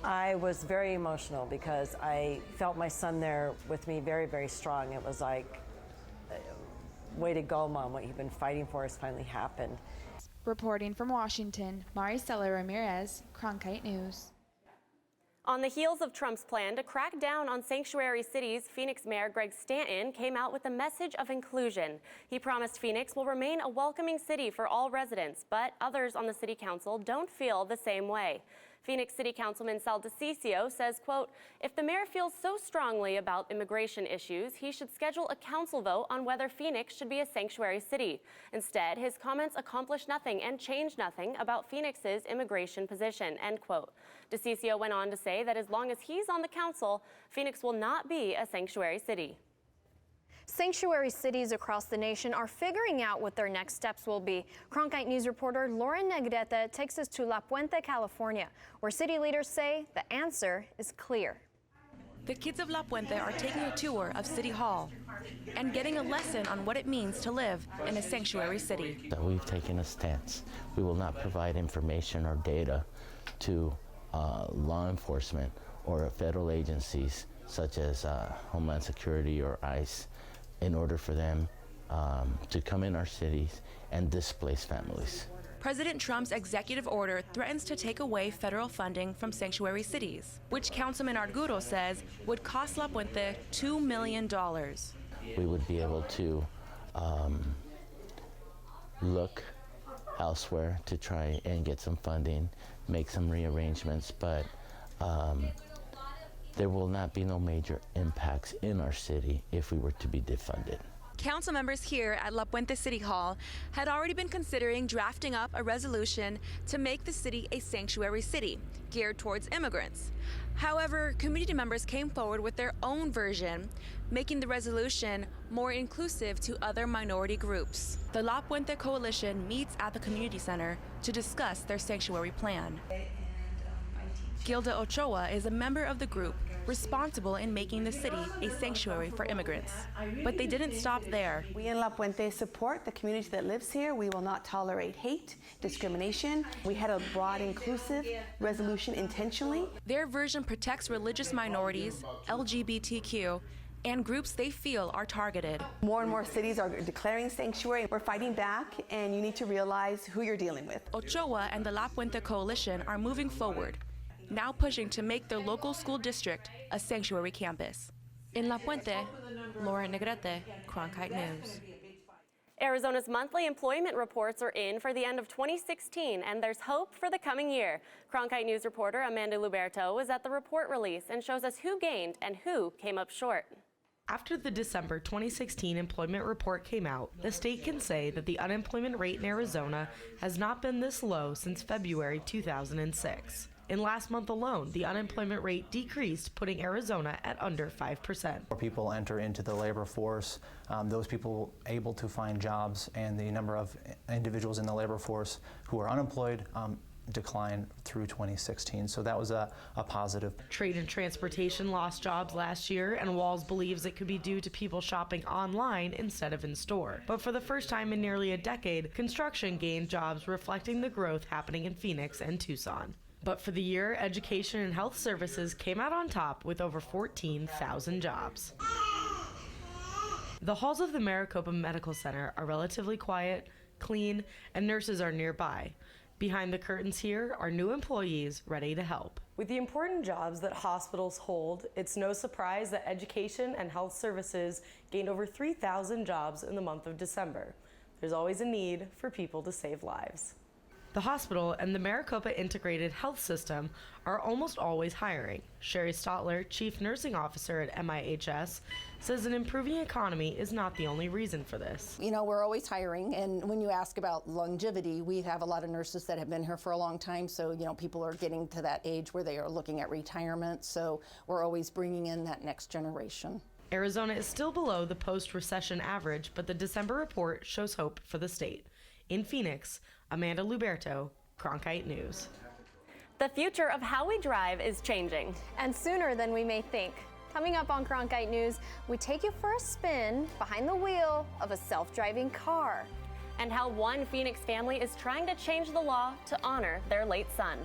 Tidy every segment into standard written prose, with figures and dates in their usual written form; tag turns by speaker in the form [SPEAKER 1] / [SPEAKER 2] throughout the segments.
[SPEAKER 1] I was very emotional because I felt my son there with me very, very strong. It was like, way to go, Mom. What you've been fighting for has finally happened.
[SPEAKER 2] Reporting from Washington, Maricela Ramirez, Cronkite News.
[SPEAKER 3] On the heels of Trump's plan to crack down on sanctuary cities, Phoenix Mayor Greg Stanton came out with a message of inclusion. He promised Phoenix will remain a welcoming city for all residents, but others on the city council don't feel the same way. Phoenix City Councilman Sal DeCiccio says, quote, if the mayor feels so strongly about immigration issues, he should schedule a council vote on whether Phoenix should be a sanctuary city. Instead, his comments accomplish nothing and change nothing about Phoenix's immigration position, end quote. DeCiccio went on to say that as long as he's on the council, Phoenix will not be a sanctuary city.
[SPEAKER 4] Sanctuary cities across the nation are figuring out what their next steps will be. Cronkite News reporter Lauren Negrete takes us to La Puente, California, where city leaders say the answer is clear.
[SPEAKER 5] The kids of La Puente are taking a tour of City Hall and getting a lesson on what it means to live in a sanctuary city.
[SPEAKER 6] We've taken a stance. We will not provide information or data to law enforcement or federal agencies such as Homeland Security or ICE in order for them to come in our cities and displace families.
[SPEAKER 5] President Trump's executive order threatens to take away federal funding from sanctuary cities, which Councilman Arguro says would cost La Puente $2 million.
[SPEAKER 6] We would be able to look elsewhere to try and get some funding, make some rearrangements, but there will not be no major impacts in our city if we were to be defunded.
[SPEAKER 5] Council members here at La Puente City Hall had already been considering drafting up a resolution to make the city a sanctuary city geared towards immigrants. However, community members came forward with their own version, making the resolution more inclusive to other minority groups. The La Puente Coalition meets at the community center to discuss their sanctuary plan. Gilda Ochoa is a member of the group responsible in making the city a sanctuary for immigrants. But they didn't stop there.
[SPEAKER 7] We in La Puente support the community that lives here. We will not tolerate hate, discrimination. We had a broad, inclusive resolution intentionally.
[SPEAKER 5] Their version protects religious minorities, LGBTQ, and groups they feel are targeted.
[SPEAKER 7] More and more cities are declaring sanctuary. We're fighting back, and you need to realize who you're dealing with.
[SPEAKER 5] Ochoa and the La Puente Coalition are moving forward, now pushing to make their local school district a sanctuary campus. In La Puente, Lauren Negrete, Cronkite News.
[SPEAKER 3] Arizona's monthly employment reports are in for the end of 2016, and there's hope for the coming year. Cronkite News reporter Amanda Luberto was at the report release and shows us who gained and who came up short.
[SPEAKER 8] After the December 2016 employment report came out, the state can say that the unemployment rate in Arizona has not been this low since February 2006. In last month alone, the unemployment rate decreased, putting Arizona at under 5%.
[SPEAKER 9] More people enter into the labor force, those people able to find jobs, and the number of individuals in the labor force who are unemployed declined through 2016, so that was a positive.
[SPEAKER 8] Trade and transportation lost jobs last year, and Walls believes it could be due to people shopping online instead of in store. But for the first time in nearly a decade, construction gained jobs, reflecting the growth happening in Phoenix and Tucson. But for the year, education and health services came out on top with over 14,000 jobs. The halls of the Maricopa Medical Center are relatively quiet, clean, and nurses are nearby. Behind the curtains here are new employees ready to help.
[SPEAKER 10] With the important jobs that hospitals hold, it's no surprise that education and health services gained over 3,000 jobs in the month of December. There's always a need for people to save lives.
[SPEAKER 8] The hospital and the Maricopa Integrated Health System are almost always hiring. Sherry Stotler, Chief Nursing Officer at MIHS, says an improving economy is not the only reason for this.
[SPEAKER 11] You know, we're always hiring, and when you ask about longevity, we have a lot of nurses that have been here for a long time, so, you know, people are getting to that age where they are looking at retirement, so we're always bringing in that next generation.
[SPEAKER 8] Arizona is still below the post-recession average, but the December report shows hope for the state. In Phoenix, Amanda Luberto, Cronkite News.
[SPEAKER 3] The future of how we drive is changing.
[SPEAKER 4] And sooner than we may think. Coming up on Cronkite News, we take you for a spin behind the wheel of a self-driving car.
[SPEAKER 3] And how one Phoenix family is trying to change the law to honor their late son.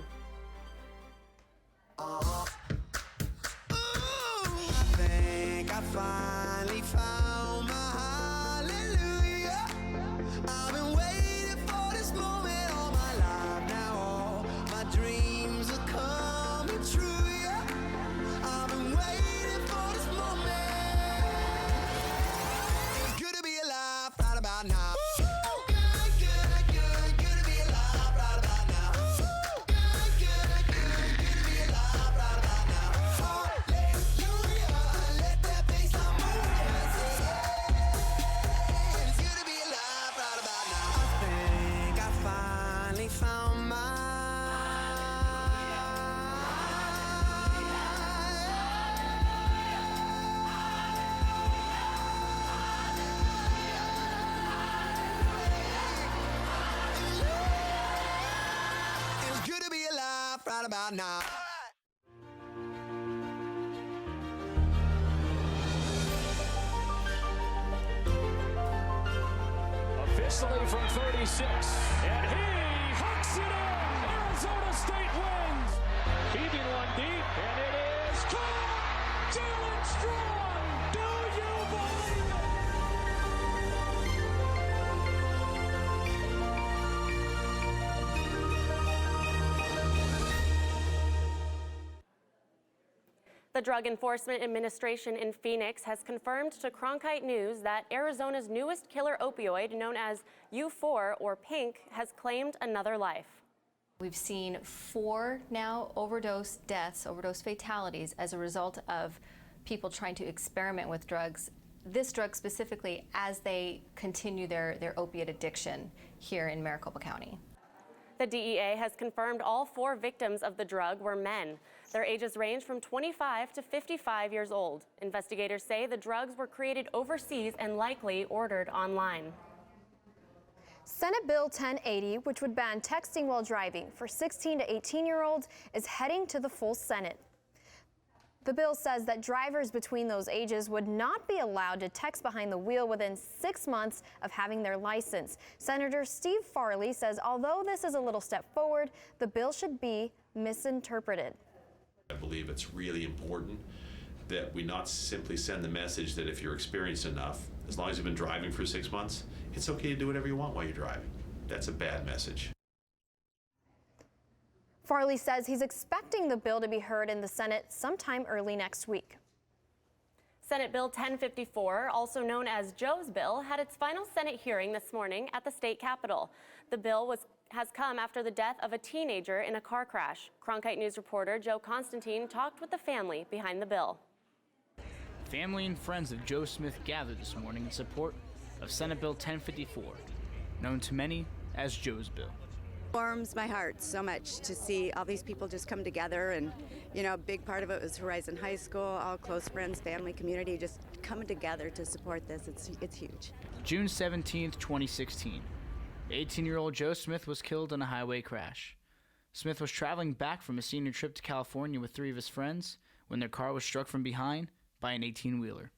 [SPEAKER 12] about now.
[SPEAKER 13] Officially from 36, and he hooks it in. Arizona State wins. Keeping one deep, and it is caught. Jalen Strong. Do you believe
[SPEAKER 3] it? The Drug Enforcement Administration in Phoenix has confirmed to Cronkite News that Arizona's newest killer opioid, known as U4 or pink, has claimed another life.
[SPEAKER 14] We've seen 4 now overdose deaths, overdose fatalities as a result of people trying to experiment with drugs, this drug specifically, as they continue their opiate addiction here in Maricopa County.
[SPEAKER 3] The DEA has confirmed all 4 victims of the drug were men. Their ages range from 25 to 55 years old. Investigators say the drugs were created overseas and likely ordered online.
[SPEAKER 4] Senate Bill 1080, which would ban texting while driving for 16 to 18-year-olds, is heading to the full Senate. The bill says that drivers between those ages would not be allowed to text behind the wheel within 6 months of having their license. Senator Steve Farley says although this is a little step forward, the bill should be misinterpreted.
[SPEAKER 15] I believe it's really important that we not simply send the message that if you're experienced enough, as long as you've been driving for 6 months, it's okay to do whatever you want while you're driving. That's a bad message.
[SPEAKER 4] Farley says he's expecting the bill to be heard in the Senate sometime early next week.
[SPEAKER 3] Senate Bill 1054, also known as Joe's bill, had its final Senate hearing this morning at the state capitol. The bill has come after the death of a teenager in a car crash. Cronkite News reporter Joe Constantine talked with the family behind the bill.
[SPEAKER 16] Family and friends of Joe Smith gathered this morning in support of Senate Bill 1054, known to many as Joe's bill.
[SPEAKER 17] Warms my heart so much to see all these people just come together, and a big part of it was Horizon High School, all close friends, family, community, just coming together to support this. It's huge.
[SPEAKER 16] June 17th, 2016. 18-year-old Joe Smith was killed in a highway crash. Smith was traveling back from a senior trip to California with 3 of his friends when their car was struck from behind by an 18-wheeler.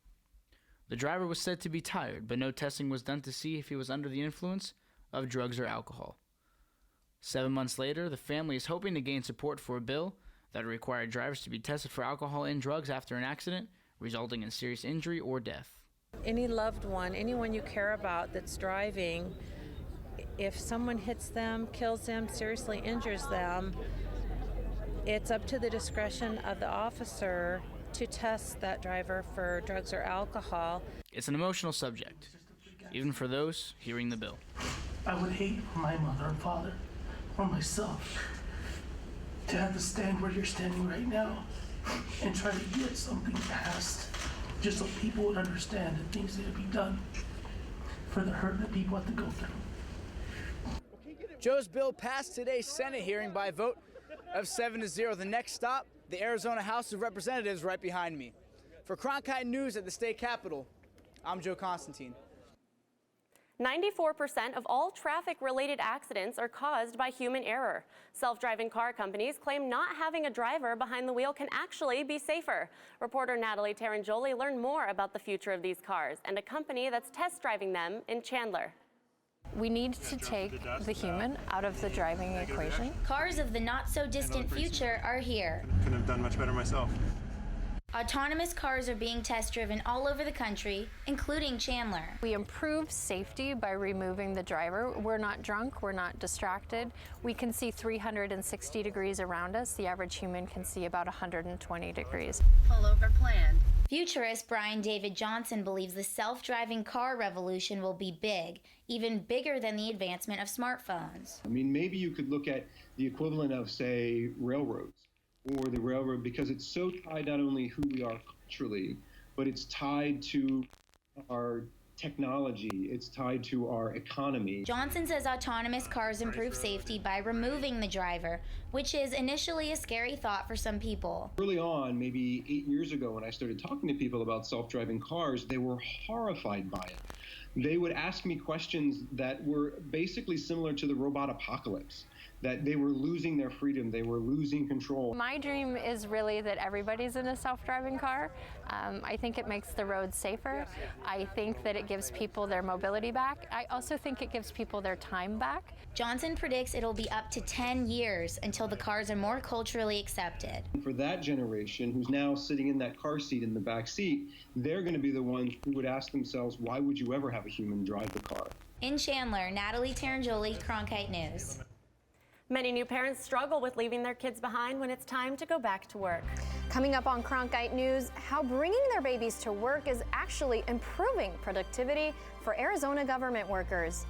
[SPEAKER 16] The driver was said to be tired, but no testing was done to see if he was under the influence of drugs or alcohol. 7 months later, the family is hoping to gain support for a bill that would require drivers to be tested for alcohol and drugs after an accident, resulting in serious injury or death.
[SPEAKER 18] Any loved one, anyone you care about that's driving, if someone hits them, kills them, seriously injures them, it's up to the discretion of the officer to test that driver for drugs or alcohol.
[SPEAKER 16] It's an emotional subject, even for those hearing the bill.
[SPEAKER 19] I would hate for my mother and father or myself to have to stand where you're standing right now and try to get something passed just so people would understand that things need to be done for the hurt that people have to go through.
[SPEAKER 20] Joe's bill passed today's Senate hearing by a vote of 7-0. The next stop, the Arizona House of Representatives right behind me. For Cronkite News at the state capitol, I'm Joe Constantine.
[SPEAKER 3] 94% of all traffic-related accidents are caused by human error. Self-driving car companies claim not having a driver behind the wheel can actually be safer. Reporter Natalie Tarangoli learned more about the future of these cars and a company that's test driving them in Chandler.
[SPEAKER 21] We need to take the human out of the driving equation.
[SPEAKER 22] Cars of the not-so-distant future are here.
[SPEAKER 23] Couldn't have done much better myself.
[SPEAKER 22] Autonomous cars are being test-driven all over the country, including Chandler.
[SPEAKER 21] We improve safety by removing the driver. We're not drunk, we're not distracted. We can see 360 degrees around us. The average human can see about 120 degrees.
[SPEAKER 22] Pull over plan. Futurist Brian David Johnson believes the self-driving car revolution will be big, even bigger than the advancement of smartphones.
[SPEAKER 24] I mean, maybe you could look at the equivalent of, say, railroads. Or the railroad, because it's so tied not only who we are culturally, but it's tied to our technology, it's tied to our economy.
[SPEAKER 22] Johnson says autonomous cars improve safety by removing the driver, which is initially a scary thought for some people.
[SPEAKER 24] Early on, maybe 8 years ago, when I started talking to people about self-driving cars, they were horrified by it. They would ask me questions that were basically similar to the robot apocalypse. that they were losing their freedom, they were losing control.
[SPEAKER 21] My dream is really that everybody's in a self-driving car. I think it makes the roads safer. I think that it gives people their mobility back. I also think it gives people their time back.
[SPEAKER 22] Johnson predicts it'll be up to 10 years until the cars are more culturally accepted.
[SPEAKER 24] For that generation who's now sitting in that car seat in the back seat, they're going to be the ones who would ask themselves, why would you ever have a human drive the car?
[SPEAKER 22] In Chandler, Natalie Tarangeli, Cronkite News.
[SPEAKER 3] Many new parents struggle with leaving their kids behind when it's time to go back to work.
[SPEAKER 4] Coming up on Cronkite News, how bringing their babies to work is actually improving productivity for Arizona government workers.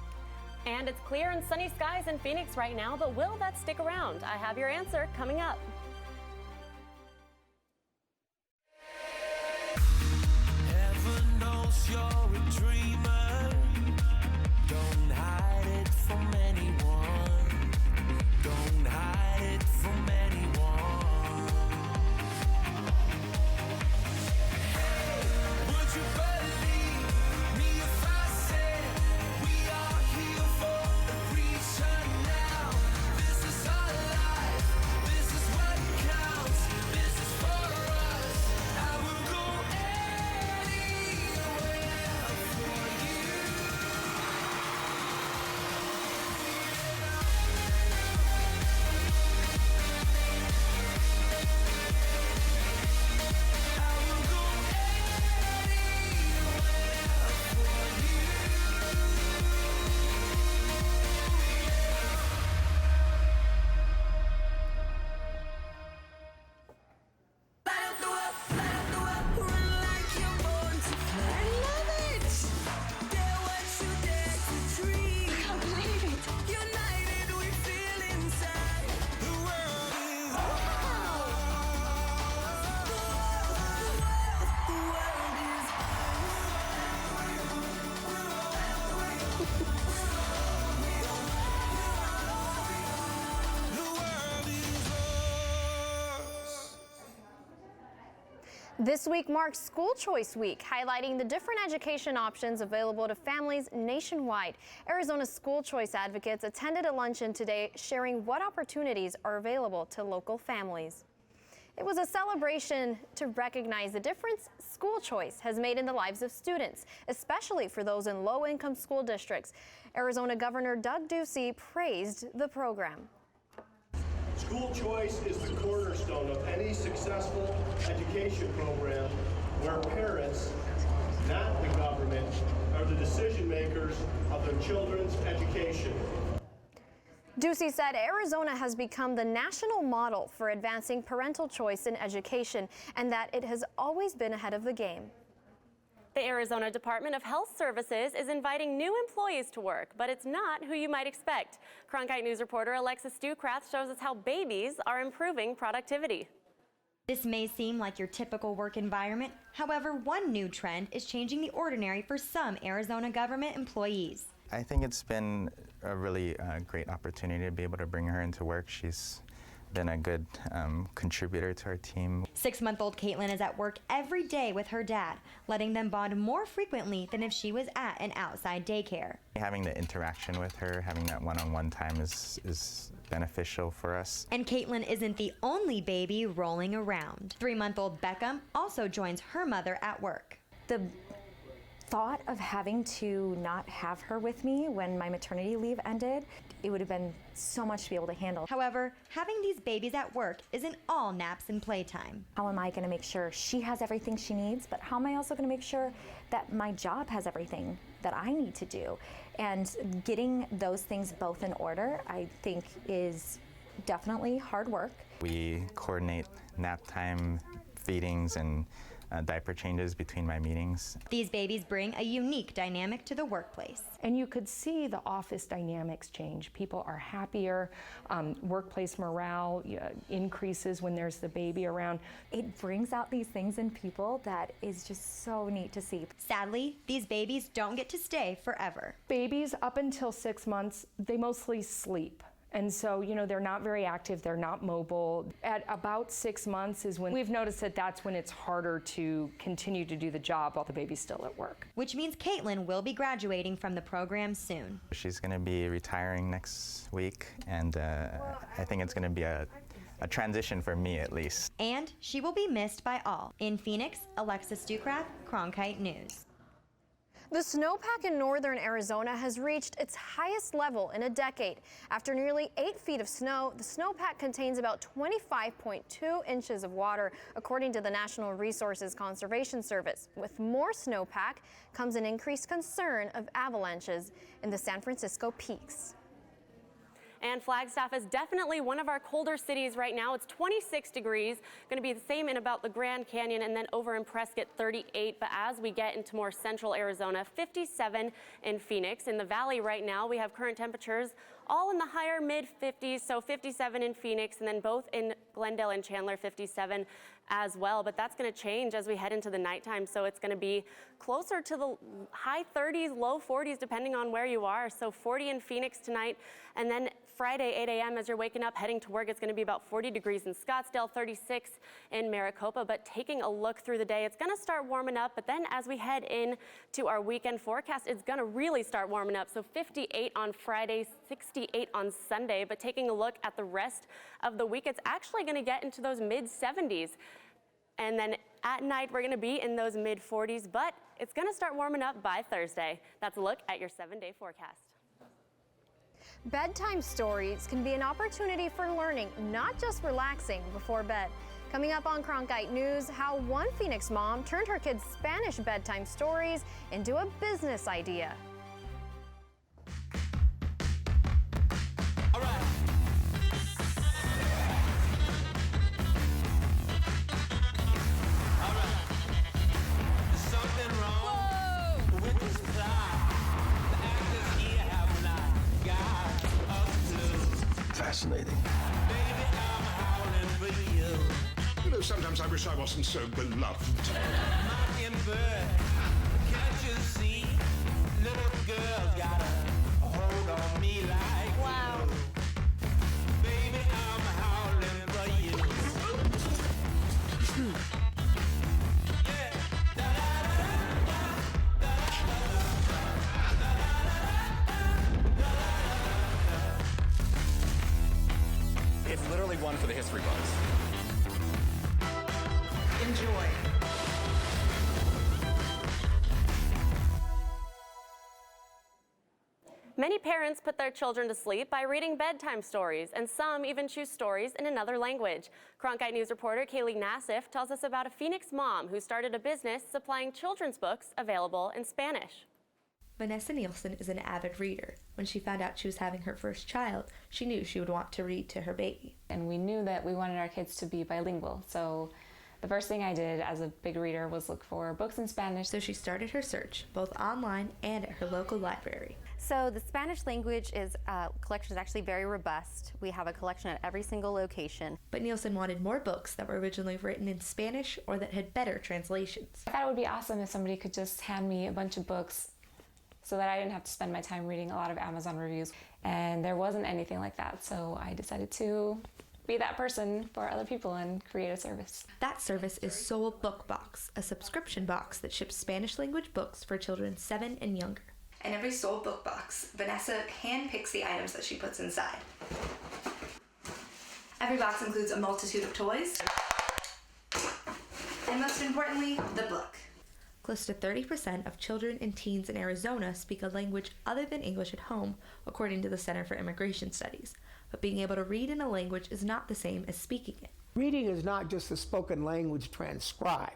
[SPEAKER 3] And it's clear and sunny skies in Phoenix right now, but will that stick around? I have your answer coming up.
[SPEAKER 1] Heaven knows you're a dreamer. Don't hide it from anyone. Don't hide it from anyone. Hey, would you believe me if I said we are here for a reason now? This is our life. This is what counts. This is for us. I will go anywhere for you.
[SPEAKER 4] This week marks School Choice Week, highlighting the different education options available to families nationwide. Arizona school choice advocates attended a luncheon today sharing what opportunities are available to local families. It was a celebration to recognize the difference school choice has made in the lives of students, especially for those in low-income school districts. Arizona Governor Doug Ducey praised the program.
[SPEAKER 2] School choice is the cornerstone of any successful education program where parents, not the government, are the decision makers of their children's education.
[SPEAKER 4] Ducey said Arizona has become the national model for advancing parental choice in education and that it has always been ahead of the game.
[SPEAKER 3] The Arizona Department of Health Services is inviting new employees to work, but it's not who you might expect. Cronkite News reporter Alexis Stukrath shows us how babies are improving productivity.
[SPEAKER 12] This may seem like your typical work environment. However, one new trend is changing the ordinary for some Arizona government employees.
[SPEAKER 23] I think it's been a really great opportunity to be able to bring her into work. She's been a good contributor to our team.
[SPEAKER 12] 6-month-old Caitlin is at work every day with her dad, letting them bond more frequently than if she was at an outside daycare.
[SPEAKER 23] Having the interaction with her, having that one-on-one time is beneficial for us.
[SPEAKER 12] And Caitlin isn't the only baby rolling around. 3-month-old Beckham also joins her mother at work.
[SPEAKER 25] The thought of having to not have her with me when my maternity leave ended, it would have been so much to be able to handle.
[SPEAKER 12] However, having these babies at work isn't all naps and playtime.
[SPEAKER 25] How am I going to make sure she has everything she needs, but how am I also going to make sure that my job has everything that I need to do? And getting those things both in order, I think, is definitely hard work.
[SPEAKER 23] We coordinate nap time, feedings, and diaper changes between my meetings.
[SPEAKER 12] These babies bring a unique dynamic to the workplace.
[SPEAKER 26] And you could see the office dynamics change. People are happier, workplace morale increases when there's the baby around.
[SPEAKER 25] It brings out these things in people that is just so neat to see.
[SPEAKER 12] Sadly, these babies don't get to stay forever.
[SPEAKER 26] Babies up until 6 months, they mostly sleep. And so, they're not very active, they're not mobile. At about 6 months is when we've noticed that that's when it's harder to continue to do the job while the baby's still at work.
[SPEAKER 12] Which means Caitlin will be graduating from the program soon.
[SPEAKER 23] She's going to be retiring next week, and I think it's going to be a transition for me at least.
[SPEAKER 12] And she will be missed by all. In Phoenix, Alexis Ducraft, Cronkite News.
[SPEAKER 4] The snowpack in northern Arizona has reached its highest level in a decade. After nearly 8 feet of snow, the snowpack contains about 25.2 inches of water, according to the National Resources Conservation Service. With more snowpack comes an increased concern of avalanches in the San Francisco peaks.
[SPEAKER 3] And Flagstaff is definitely one of our colder cities right now. It's 26 degrees, going to be the same in about the Grand Canyon, and then over in Prescott, 38. But as we get into more central Arizona, 57 in Phoenix. In the valley right now, we have current temperatures all in the higher mid-50s, so 57 in Phoenix, and then both in Glendale and Chandler, 57 as well. But that's going to change as we head into the nighttime, so it's going to be closer to the high 30s, low 40s, depending on where you are. So 40 in Phoenix tonight, and then Friday, 8 a.m. as you're waking up, heading to work, it's going to be about 40 degrees in Scottsdale, 36 in Maricopa. But taking a look through the day, it's going to start warming up. But then as we head into our weekend forecast, it's going to really start warming up. So 58 on Friday, 68 on Sunday. But taking a look at the rest of the week, it's actually going to get into those mid-70s. And then at night, we're going to be in those mid-40s. But it's going to start warming up by Thursday. That's a look at your 7-day forecast.
[SPEAKER 4] Bedtime stories can be an opportunity for learning, not just relaxing before bed. Coming up on Cronkite News, how one Phoenix mom turned her kids' Spanish bedtime stories into a business idea.
[SPEAKER 5] Fascinating. Sometimes I wish I wasn't so beloved.
[SPEAKER 1] Wow.
[SPEAKER 6] It's literally one for the history books.
[SPEAKER 1] Enjoy.
[SPEAKER 3] Many parents put their children to sleep by reading bedtime stories, and some even choose stories in another language. Cronkite News reporter Kaylee Nassif tells us about a Phoenix mom who started a business supplying children's books available in Spanish.
[SPEAKER 7] Vanessa Nielsen is an avid reader. When she found out she was having her first child, she knew she would want to read to her baby.
[SPEAKER 9] And we knew that we wanted our kids to be bilingual, so the first thing I did as a big reader was look for books in Spanish.
[SPEAKER 7] So she started her search, both online and at her local library.
[SPEAKER 10] So the Spanish language collection is actually very robust. We have a collection at every single location.
[SPEAKER 7] But Nielsen wanted more books that were originally written in Spanish or that had better translations.
[SPEAKER 9] I thought it would be awesome if somebody could just hand me a bunch of books so that I didn't have to spend my time reading a lot of Amazon reviews. And there wasn't anything like that, so I decided to be that person for other people and create a service.
[SPEAKER 7] That service is Soul Book Box, a subscription box that ships Spanish language books for children 7 and younger. In every Soul Book Box, Vanessa handpicks the items that she puts inside. Every box includes a multitude of toys, and most importantly, the book. Close to 30% of children and teens in Arizona speak a language other than English at home, according to the Center for Immigration Studies. But being able to read in a language is not the same as speaking it.
[SPEAKER 11] Reading is not just the spoken language transcribed.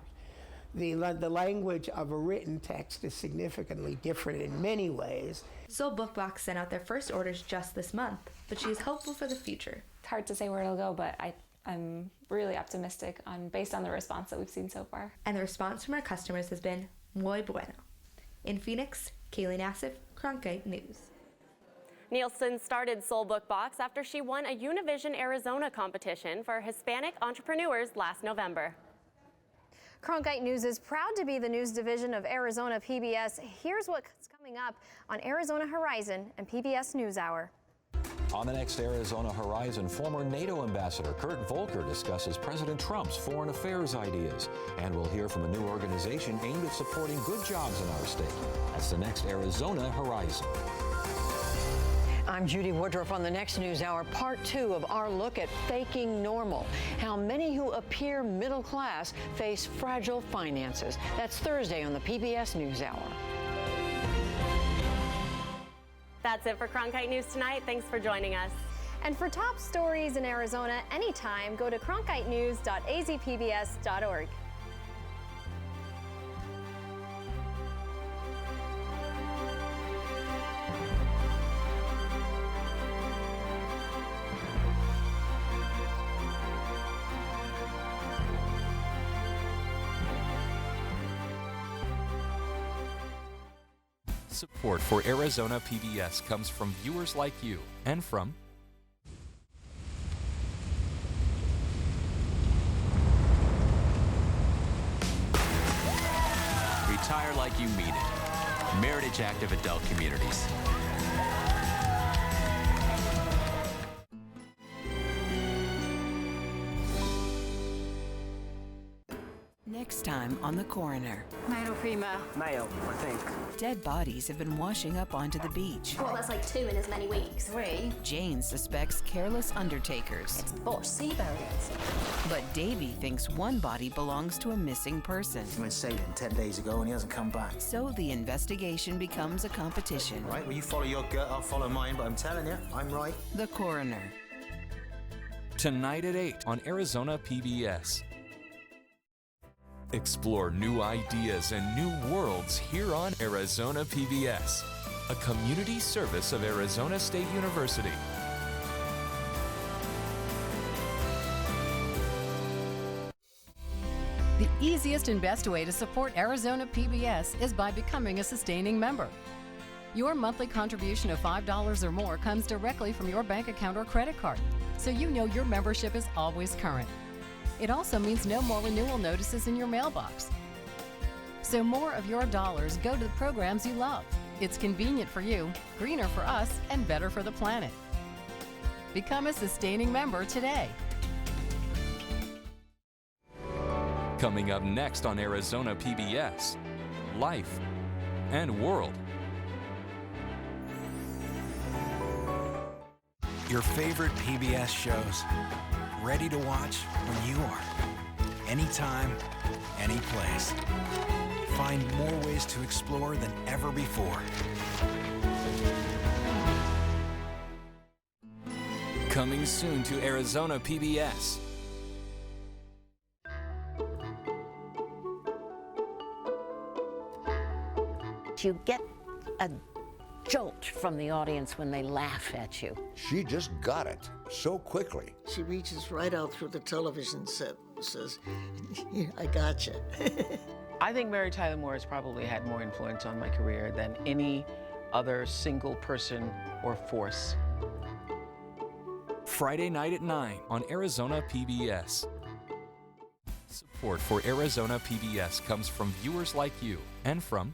[SPEAKER 11] The language of a written text is significantly different in many ways.
[SPEAKER 7] Soul Book Box sent out their first orders just this month, but she is hopeful for the future.
[SPEAKER 9] It's hard to say where it'll go, but I'm really optimistic based on the response that we've seen so far.
[SPEAKER 7] And the response from our customers has been muy bueno. In Phoenix, Kaylee Nassif, Cronkite News.
[SPEAKER 3] Nielsen started Soul Book Box after she won a Univision Arizona competition for Hispanic entrepreneurs last November.
[SPEAKER 4] Cronkite News is proud to be the news division of Arizona PBS. Here's what's coming up on Arizona Horizon and PBS NewsHour.
[SPEAKER 8] On the next Arizona Horizon, former NATO ambassador Kurt Volker discusses President Trump's foreign affairs ideas. And we'll hear from a new organization aimed at supporting good jobs in our state. That's the next Arizona Horizon.
[SPEAKER 13] I'm Judy Woodruff on the next News Hour, part 2 of our look at faking normal. How many who appear middle class face fragile finances. That's Thursday on the PBS News Hour.
[SPEAKER 3] That's it for Cronkite News tonight. Thanks for joining us.
[SPEAKER 4] And for top stories in Arizona anytime, go to cronkitenews.azpbs.org.
[SPEAKER 14] Support for Arizona PBS comes from viewers like you and from
[SPEAKER 15] Retire like you mean it. Meritage Active Adult Communities.
[SPEAKER 17] Next time on The Coroner.
[SPEAKER 18] Male or female?
[SPEAKER 17] Male, I think. Dead bodies have been washing up onto the beach.
[SPEAKER 18] Well, that's like 2 in as many weeks. 3.
[SPEAKER 17] Jane suspects careless undertakers.
[SPEAKER 18] It's botched sea burials.
[SPEAKER 17] But Davey thinks one body belongs to a missing person.
[SPEAKER 27] He went sailing 10 days ago and he hasn't come back.
[SPEAKER 17] So the investigation becomes a competition.
[SPEAKER 27] Right, well, you follow your gut, I'll follow mine, but I'm telling you, I'm right.
[SPEAKER 17] The Coroner.
[SPEAKER 14] Tonight at 8 on Arizona PBS. Explore new ideas and new worlds here on Arizona PBS, a community service of Arizona State University.
[SPEAKER 28] The easiest and best way to support Arizona PBS is by becoming a sustaining member. Your monthly contribution of $5 or more comes directly from your bank account or credit card, so you know your membership is always current. It also means no more renewal notices in your mailbox. So more of your dollars go to the programs you love. It's convenient for you, greener for us, and better for the planet. Become a sustaining member today.
[SPEAKER 14] Coming up next on Arizona PBS, Life and World.
[SPEAKER 29] Your favorite PBS shows, ready to watch when you are. Anytime, any place. Find more ways to explore than ever before.
[SPEAKER 14] Coming soon to Arizona PBS.
[SPEAKER 30] You get a jolt from the audience when they laugh at you.
[SPEAKER 31] She just got it so quickly.
[SPEAKER 32] She reaches right out through the television set and says, I got you.
[SPEAKER 33] I think Mary Tyler Moore has probably had more influence on my career than any other single person or force.
[SPEAKER 14] Friday night at 9 on Arizona PBS. Support for Arizona PBS comes from viewers like you and from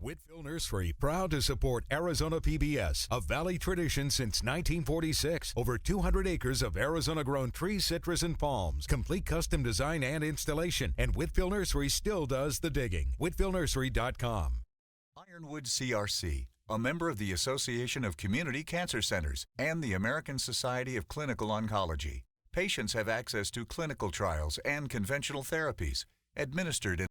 [SPEAKER 34] Whitfield Nursery, proud to support Arizona PBS, a Valley tradition since 1946. Over 200 acres of Arizona-grown trees, citrus, and palms. Complete custom design and installation. And Whitfield Nursery still does the digging. WhitfieldNursery.com.
[SPEAKER 35] Ironwood CRC, a member of the Association of Community Cancer Centers and the American Society of Clinical Oncology. Patients have access to clinical trials and conventional therapies administered in